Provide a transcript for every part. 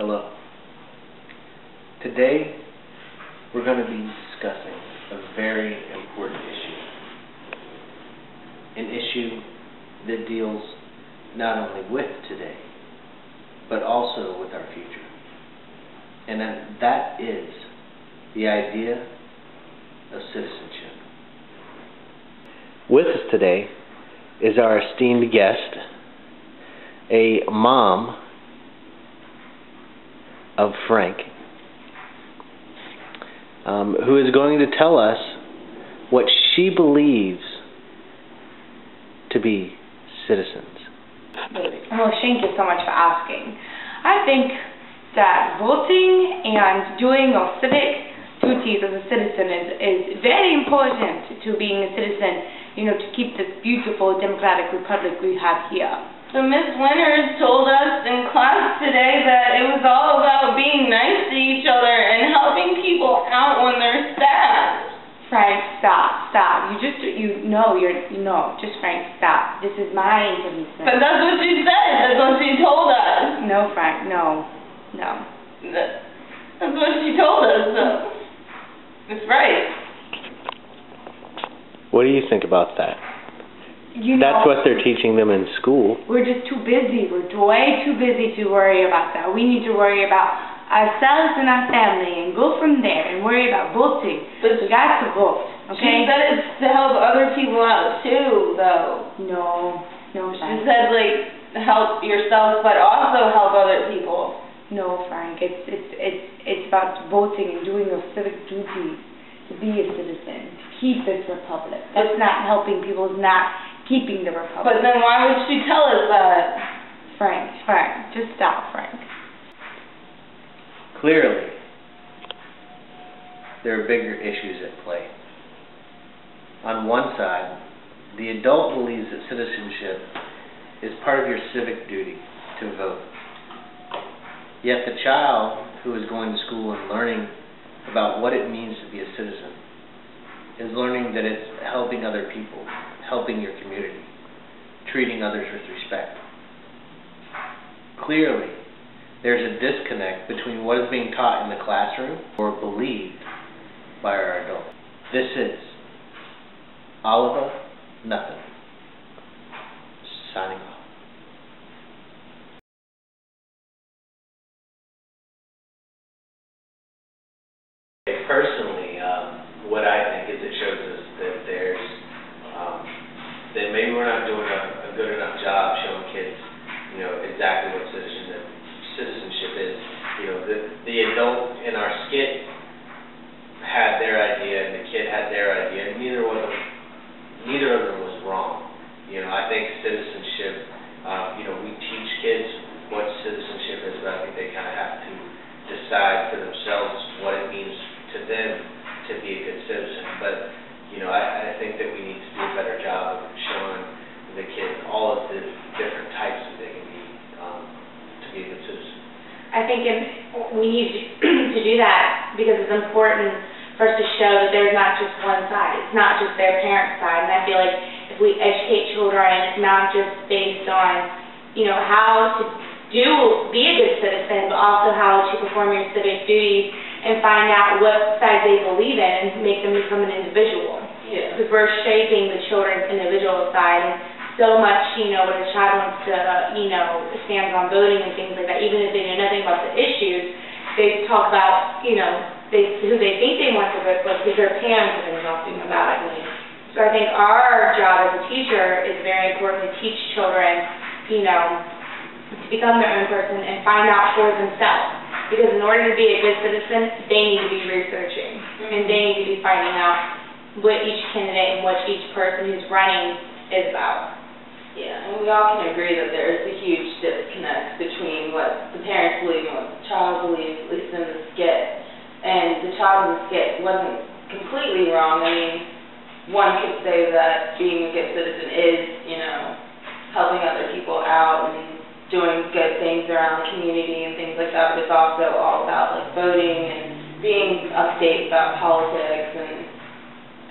Hello. Today we're going to be discussing a very important issue. An issue that deals not only with today, but also with our future. And that is the idea of citizenship. With us today is our esteemed guest, a mom of Frank, who is going to tell us what she believes to be citizens. Well, thank you so much for asking. I think that voting and doing our civic duties as a citizen is very important to being a citizen, to keep this beautiful democratic republic we have here. So Ms. Winters told us in class today that it was all about being nice to each other and helping people out when they're sad. Frank, stop. Just Frank, stop. This is my interview. But that's what she said. That's what she told us. No, Frank, no. That's what she told us, though. It's right. What do you think about that? That's what they're teaching them in school. We're just too busy. We're way too busy to worry about that. We need to worry about ourselves and our family and go from there and worry about voting. But we got to vote, okay? She said it's to help other people out too, though. No. She said, help yourself, but also help other people. No, Frank. It's about voting and doing your civic duties to be a citizen, to keep this republic. That's not helping people. It's not keeping the republic. But then why would she tell us that? Frank, just stop, Frank. Clearly, there are bigger issues at play. On one side, the adult believes that citizenship is part of your civic duty to vote. Yet the child who is going to school and learning about what it means to be a citizen is learning that it's helping other people, helping your community, treating others with respect. Clearly, there's a disconnect between what is being taught in the classroom or believed by our adults. This is Oliver Nothing, signing off. Personally, what I think is it shows us that that maybe we're not doing a good enough job showing kids, exactly what citizenship is. The adult in our skit had their idea and the kid had their idea, and neither of them was wrong. I think citizenship, we teach kids what citizenship is, but I think they kind of have to decide for themselves what it means to them to be a good citizen. But I think that we need to do a better job of showing the kids all of the different types that they can be to be a good citizen. I think we need to do that because it's important for us to show that there's not just one side. It's not just their parents' side. And I feel like if we educate children, not just based on, how to be a good citizen, but also how to perform your civic duties and find out what side they believe in and make them become an individual. Yeah. Because we're shaping the children's individual side. And so much, when a child wants to, stand on voting and things like that, even if they know nothing about the issues, they talk about, who they think they want to vote for because their parents have been talking about it. So I think our job as a teacher is very important to teach children, to become their own person and find out for themselves. Because in order to be a good citizen, they need to be researching. And they need to be finding out what each candidate and what each person who's running is about. Yeah, and we all can agree that there is a huge disconnect between what the parents believe and what the child believes, at least in the skit. And the child in the skit wasn't completely wrong. I mean, one could say that being a good citizen is, helping other people out and doing good things around the community and things like that, but it's also all about voting and being upstate about politics and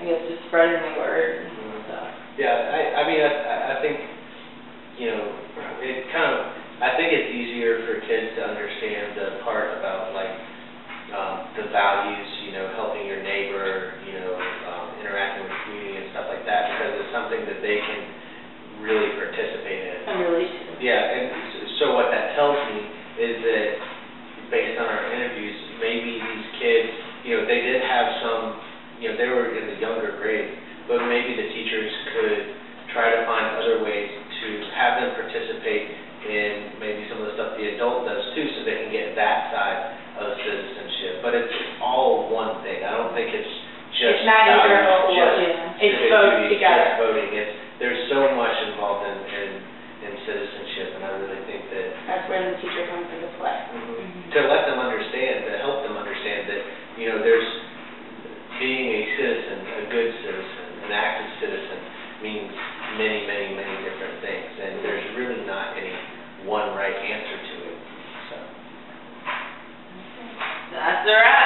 I guess just spreading the word and stuff. Yeah, I think I think it's easier for kids to understand the part something that they can really participate in. And relate to. Yeah, and so what that tells me is that, based on our interviews, maybe these kids, they did have some, they were in the younger grades, but maybe the teachers could try to find other ways to have them participate in maybe some of the stuff the adult does too, so they can get that side of citizenship. But it's all one thing. I don't think it's just It's not either values, or, just it's civic both duties, together. just voting. There's so much involved in citizenship, and I really think that That's where the teacher comes into play. to let them understand, to help them understand that, there's being a citizen, a good citizen, an active citizen, means many, many, many different things, and there's really not any one right answer to it. So. That's a wrap.